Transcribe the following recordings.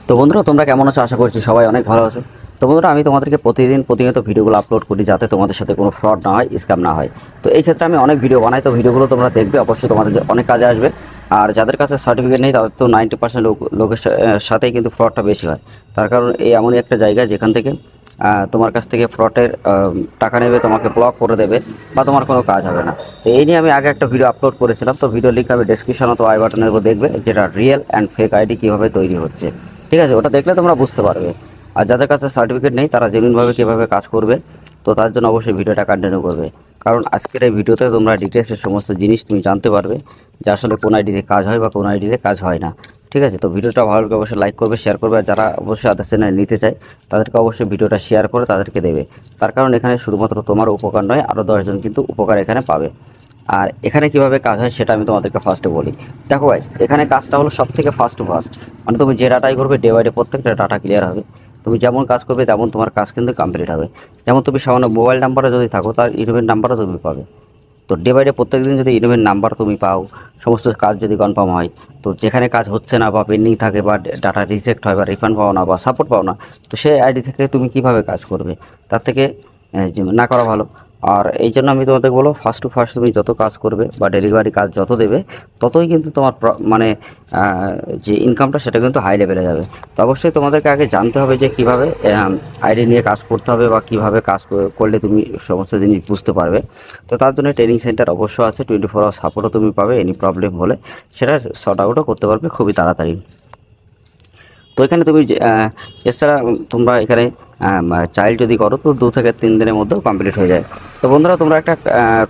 তো বন্ধুরা, তোমরা কেমন আছো? আশা করছি সবাই অনেক ভালো আছো। তো বন্ধুরা, আমি তোমাদেরকে প্রতিনিয়ত ভিডিওগুলো আপলোড করি যাতে তোমাদের সাথে কোনো ফ্রড না হয়, স্ক্যাম না হয়। তো এই ক্ষেত্রে আমি অনেক ভিডিও বানাই, তো ভিডিওগুলো তোমরা দেখবে, অবশ্যই তোমাদের অনেক কাজে আসবে। আর যাদের কাছে সার্টিফিকেট নেই তাদের তো 90% লোকের সাথেই কিন্তু ফ্রডটা বেশি হয়। তার কারণ এই এমনই একটা জায়গা যেখান থেকে তোমার কাছ থেকে ফ্রডের টাকা নেবে, তোমাকে ব্লক করে দেবে, বা তোমার কোনো কাজ হবে না। তো এই নিয়ে আমি আগে একটা ভিডিও আপলোড করেছিলাম, তো ভিডিও লিঙ্ক আমি ডেসক্রিপশন অথবা আই বাটনের উপর দেখবে, যেটা রিয়েল অ্যান্ড ফেক আইডি কীভাবে তৈরি হচ্ছে। ঠিক আছে, ওটা দেখলে তোমরা বুঝতে পারবে। আর যাদের কাছে সার্টিফিকেট নেই তারা জেনুইনভাবে কীভাবে কাজ করবে, তো তার জন্য অবশ্যই ভিডিওটা কন্টিনিউ করবে। কারণ আজকের এই ভিডিওতে তোমরা ডিটেলসের সমস্ত জিনিস তুমি জানতে পারবে যে আসলে কোন আইডিতে কাজ হয় বা কোন আইডিতে কাজ হয় না। ঠিক আছে, তো ভিডিওটা ভালো লাগলে অবশ্যই লাইক করবে, শেয়ার করবে। আর যারা অবশ্যই আদার চ্যানেল নিতে চায় তাদেরকে অবশ্যই ভিডিওটা শেয়ার করে তাদেরকে দেবে। তার কারণ এখানে শুধুমাত্র তোমার উপকার নয়, আরও 10জন কিন্তু উপকার এখানে পাবে। আর এখানে কিভাবে কাজ হয় সেটা আমি তোমাদেরকে ফার্স্টে বলি। দেখো গাইস, এখানে কাজটা হলো সব থেকে ফাস্ট মানে তুমি যে ডাটাই করবে ডে বাই ডে প্রত্যেকটা ডাটা ক্লিয়ার হবে। তুমি যেমন কাজ করবে তেমন তোমার কাজ কিন্তু কমপ্লিট হবে। যেমন তুমি সামান্য মোবাইল নাম্বারে যদি থাকো তার ইমেল নাম্বারও তুমি পাবে। তো ডে বাই ডে প্রত্যেক দিন যদি ইমেল নাম্বার তুমি পাও, সমস্ত কাজ যদি কনফার্ম হয়, তো যেখানে কাজ হচ্ছে না বা পেন্ডিং থাকে বা ডাটা রিজেক্ট হয় বা রিফান্ড পাও না বা সাপোর্ট পাও না, তো সেই আইডি থেকে তুমি কিভাবে কাজ করবে? তার থেকে না করা ভালো। আর এই জন্য আমি তোমাদের বলবো, ফার্স্ট টু ফার্স্ট তুমি যত কাজ করবে বা ডেলিভারি কাজ যত দেবে, ততই কিন্তু তোমার মানে যে ইনকামটা সেটা কিন্তু হাই লেভেলে যাবে। তো অবশ্যই তোমাদেরকে আগে জানতে হবে যে কীভাবে আইডি নিয়ে কাজ করতে হবে বা কীভাবে কাজ করলে তুমি সমস্ত জিনিস বুঝতে পারবে। তো তার জন্য ট্রেনিং সেন্টার অবশ্য আছে, 24 আওয়ার সাপোর্টও তুমি পাবে। এনি প্রবলেম হলে সেটা শর্ট আউটও করতে পারবে খুবই তাড়াতাড়ি। তো এখানে তুমি এছাড়া তোমরা এখানে চাইল্ড যদি করো তো 2 থেকে 3 দিনের মধ্যেও কমপ্লিট হয়ে যায়। তো বন্ধুরা, তোমরা একটা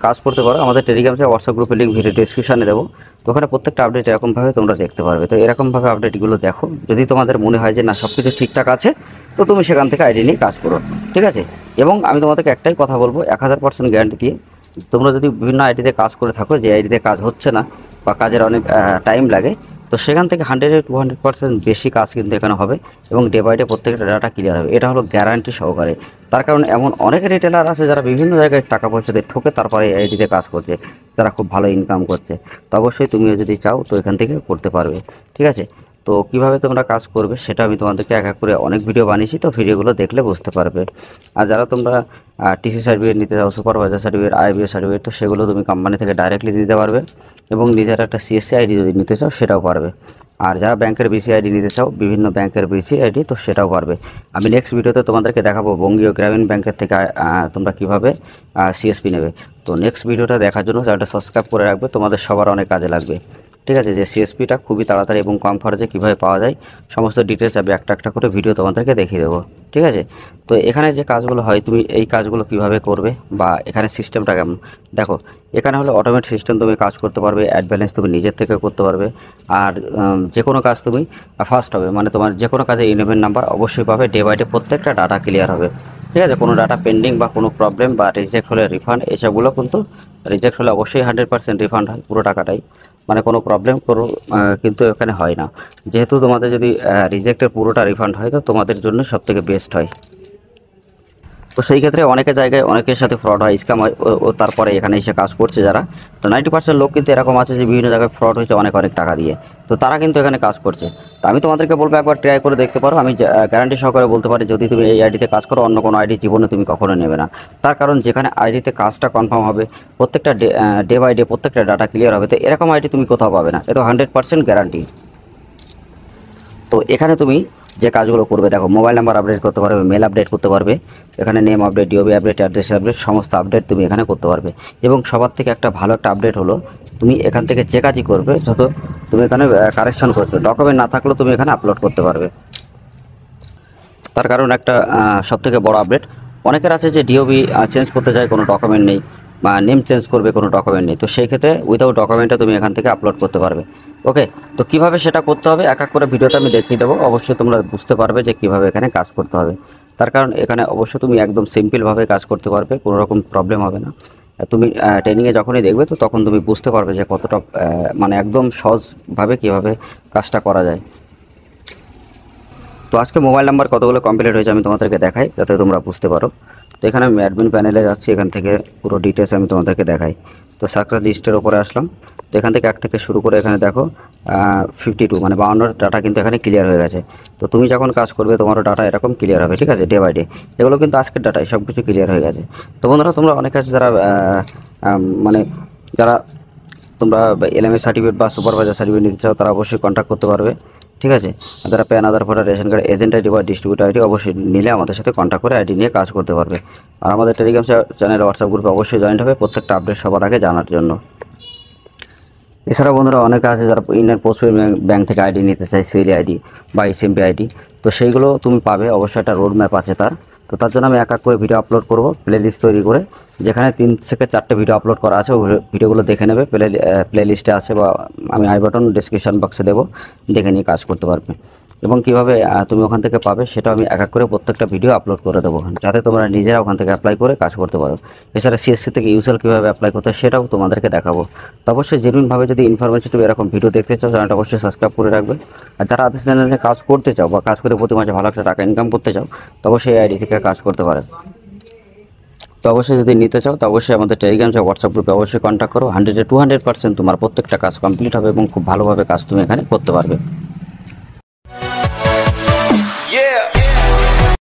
কাজ করতে পারো, আমাদের টেলিগ্রাম থেকে হোয়াটসঅ্যাপ গ্রুপের লিঙ্ক ভিডিও ডিসক্রিপশানে দেবো। তো ওখানে প্রত্যেকটা আপডেট এরকমভাবে তোমরা দেখতে পারবে। তো এরকমভাবে আপডেটগুলো দেখো, যদি তোমাদের মনে হয় যে না সব কিছু ঠিকঠাক আছে, তো তুমি সেখান থেকে আইডি নিয়ে কাজ করো। ঠিক আছে, এবং আমি তোমাদেরকে একটাই কথা বলবো, 1000% গ্যারান্টি দিয়ে, তোমরা যদি বিভিন্ন আইডিতে কাজ করে থাকো যে আইডিতে কাজ হচ্ছে না বা কাজের অনেক টাইম লাগে, তো সেখান থেকে 100-200% বেশি কাজ কিন্তু এখানে হবে এবং ডে বাই ডে প্রত্যেকটা ডাটা ক্লিয়ার হবে। এটা হলো গ্যারান্টি সহকারে। তার কারণ এমন অনেক রিটেলার আছে যারা বিভিন্ন জায়গায় টাকা পয়সা দিয়ে ঠকে তারপরে আইডিতে কাজ করছে, যারা খুব ভালো ইনকাম করছে। তো অবশ্যই তুমিও যদি চাও তো এখান থেকে করতে পারবে। ঠিক আছে, তো কিভাবে তোমরা কাজ করবে সেটা আমি তোমাদেরকে এক এক করে অনেক ভিডিও বানিয়েছি, তো ভিডিওগুলো দেখলে বুঝতে পারবে। আর যারা তোমরা টিসি সার্টিফিকেট নিতে চাও, সুপারভাইজার সার্টিফিকেট, আইবিএস সার্টিফিকেট, তো সেগুলো তুমি কোম্পানি থেকে ডাইরেক্টলি দিতে পারবে এবং নিজের একটা সিএসসি আইডি যদি নিতে চাও সেটাও পারবে। আর যারা ব্যাংকের বিসি আইডি নিতে চাও, বিভিন্ন ব্যাংকের বিসি আইডি, তো সেটাও পারবে। আমি নেক্সট ভিডিওতে তোমাদেরকে দেখাবো বঙ্গীয় গ্রামীণ ব্যাংকের থেকে তোমরা কীভাবে সিএসপি নেবে। তো নেক্সট ভিডিওটা দেখার জন্য চ্যানেলটা সাবস্ক্রাইব করে রাখবে, তোমাদের সবার অনেক কাজে লাগবে। ঠিক আছে, যে সিএসপিটা খুবই তাড়াতাড়ি এবং কম খরচে কীভাবে পাওয়া যায় সমস্ত ডিটেলস আমি একটা একটা করে ভিডিও তোমাদেরকে দেখিয়ে দেবো। ঠিক আছে, তো এখানে যে কাজগুলো হয় তুমি এই কাজগুলো কিভাবে করবে বা এখানে সিস্টেমটা কেমন দেখো। এখানে হলো অটোমেটিক সিস্টেম, তুমি কাজ করতে পারবে, অ্যাড ব্যালেন্স তুমি নিজের থেকে করতে পারবে। আর যে কোনো কাজ তুমি ফার্স্ট হবে, মানে তোমার যে কোনো কাজে ইমেল নাম্বার অবশ্যই পাবে। ডে বাই ডে প্রত্যেকটা ডাটা ক্লিয়ার হবে। ঠিক আছে, কোনো ডাটা পেন্ডিং বা কোনো প্রবলেম বা রিজেক্ট হলে রিফান্ড, এসবগুলো কিন্তু রিজেক্ট হলে অবশ্যই 100% রিফান্ড হয় পুরো টাকাটাই, মানে কোনো প্রবলেম কিন্তু এখানে হয় না। যেহেতু তোমাদের যদি রিজেক্টের পুরোটা রিফান্ড হয় তো তোমাদের জন্য সবথেকে বেস্ট হয়। তো সেই ক্ষেত্রে অনেকের জায়গায় অনেকের সাথে ফ্রড হয়, স্ক্যাম হয়, ও তারপরে এখানে এসে কাজ করছে যারা। তো 90% লোক কিন্তু এরকম আছে যে বিভিন্ন জায়গায় ফ্রড হয়েছে অনেক অনেক টাকা দিয়ে, তো তারা কিন্তু এখানে কাজ করছে। তো আমি তোমাদেরকে বলবো একবার ট্রাই করে দেখতে পারো। আমি গ্যারান্টি সহকারে বলতে পারি, যদি তুমি এই আইডিতে কাজ করো অন্য কোনো আইডি জীবনে তুমি কখনো নেবে না। তার কারণ যেখানে আইডিতে কাজটা কনফার্ম হবে, প্রত্যেকটা ডে বাই ডে প্রত্যেকটা ডাটা ক্লিয়ার হবে, তো এরকম আইডি তুমি কোথাও পাবে না, এটা 100% গ্যারান্টি। তো এখানে তুমি যে কাজগুলো করবে দেখো, মোবাইল নাম্বার আপডেট করতে পারবে, মেল আপডেট করতে পারবে, এখানে name update, DOB update, address update, সমস্ত আপডেট তুমি এখানে করতে পারবে। এবং সবার থেকে একটা ভালো একটা আপডেট হলো, তুমি এখান থেকে যে কাজই করবে, যত তুমি এখানে কারেকশন করছো, ডকুমেন্ট না থাকলেও তুমি এখানে আপলোড করতে পারবে। তার কারণ একটা সবথেকে বড় আপডেট, অনেকের আছে যে ডিওবি চেঞ্জ করতে যায় কোনো ডকুমেন্ট নেই, বা নেম চেঞ্জ করবে কোনো ডকুমেন্ট নেই, তো সেই ক্ষেত্রে উইদাউট ডকুমেন্টে তুমি এখান থেকে আপলোড করতে পারবে। ওকে, তো কিভাবে সেটা করতে হবে এক এক করে ভিডিওতে আমি দেখিয়ে দেবো, অবশ্যই তোমরা বুঝতে পারবে যে কিভাবে এখানে কাজ করতে হবে। তার কারণ এখানে অবশ্যই তুমি একদম সিম্পলভাবে কাজ করতে পারবে, কোনো রকম প্রবলেম হবে না। তুমি ট্রেনিংয়ে যখনই দেখবে তো তখন তুমি বুঝতে পারবে যে কতটা মানে একদম সহজভাবে কীভাবে কাজটা করা যায়। তো আজকে মোবাইল নাম্বার কতগুলো কমপ্লিট হয়েছে আমি তোমাদেরকে দেখাই যাতে তোমরা বুঝতে পারো। তো এখানে আমি অ্যাডমিন প্যানেলে যাচ্ছি, এখান থেকে পুরো ডিটেলস আমি তোমাদেরকে দেখাই। তো তো সাকসেস লিস্টের ওপরে আসলাম। তো এখান থেকে 1 থেকে শুরু করে এখানে দেখো 52 মানে 52 ডাটা কিন্তু এখানে ক্লিয়ার হয়ে গেছে। তো তুমি যখন কাজ করবে তোমারও ডাটা এরকম ক্লিয়ার হবে, ঠিক আছে, ডে বাই ডে। এগুলো কিন্তু আজকের ডাটাই, সব কিছু ক্লিয়ার হয়ে গেছে। তো বন্ধুরা তোমরা অনেক আছে যারা মানে যারা তোমরা এলএমএ সার্টিফিকেট বা সুপারভাইজার সার্টিফিকেট নিতে চাও তারা অবশ্যই কন্ট্যাক্ট করতে পারবে, ঠিক আছে। আর যারা PAN, Aadhaar, voter, ration card, agent ID বা ডিস্ট্রিবিউটার আইডি অবশ্যই নিলে আমাদের সাথে কন্ট্যাক্ট করে আইডি নিয়ে কাজ করতে পারবে। আর আমাদের টেলিগ্রাম চ্যানেল, হোয়াটসঅ্যাপ গ্রুপে অবশ্যই জয়েন হবে প্রত্যেকটা আপডেট সবার আগে জানার জন্য। এছাড়া বন্ধুরা অনেকে আছে যারা ইন্ডিয়ান পোস্ট পেমেন্ট ব্যাঙ্ক থেকে আইডি নিতে চায়, সিএলই আইডি বা এসএমপি আইডি, তো সেইগুলো তুমি পাবে। অবশ্যই একটা রোড ম্যাপ আছে তার। তো তার জন্য আমি এক এক করে ভিডিও আপলোড করব, প্লে লিস্ট তৈরি করে, যেখানে 3 থেকে 4টে ভিডিও আপলোড করা আছে। ওই ভিডিওগুলো দেখে নেবে, প্লে লিস্টে আছে বা আমি আই বাটন ডিসক্রিপশন বক্সে দেবো, দেখে নিয়ে কাজ করতে পারবে। এবং কীভাবে তুমি ওখান থেকে পাবে সেটা আমি এক এক করে প্রত্যেকটা ভিডিও আপলোড করে দেবো, যাতে তোমরা নিজেরা ওখান থেকে অ্যাপ্লাই করে কাজ করতে পারো। এছাড়া সিএসসি থেকে ইউসেল কীভাবে অ্যাপ্লাই করতে হয় সেটাও তোমাদেরকে দেখাবো। তো অবশ্যই জেনুইনভাবে যদি ইনফরমেটিভ এরকম ভিডিও দেখতে চাও চ্যানেলটা অবশ্যই সাবস্ক্রাইব করে রাখবে। আর যারা আদার্স চ্যানেলে কাজ করতে চাও বা কাজ করে প্রতি মাসে ভালো একটা টাকা ইনকাম করতে চাও তো অবশ্যই এই আইডি থেকে কাজ করতে পারে। তো অবশ্যই যদি নিতে চাও তো অবশ্যই আমাদের টেলিগ্রাম বা হোয়াটসঅ্যাপ গ্রুপে অবশ্যই কন্ট্যাক্ট করো। 100-200% তোমার প্রত্যেকটা কাজ কমপ্লিট হবে এবং খুব ভালোভাবে কাজ তুমি এখানে করতে পারবে।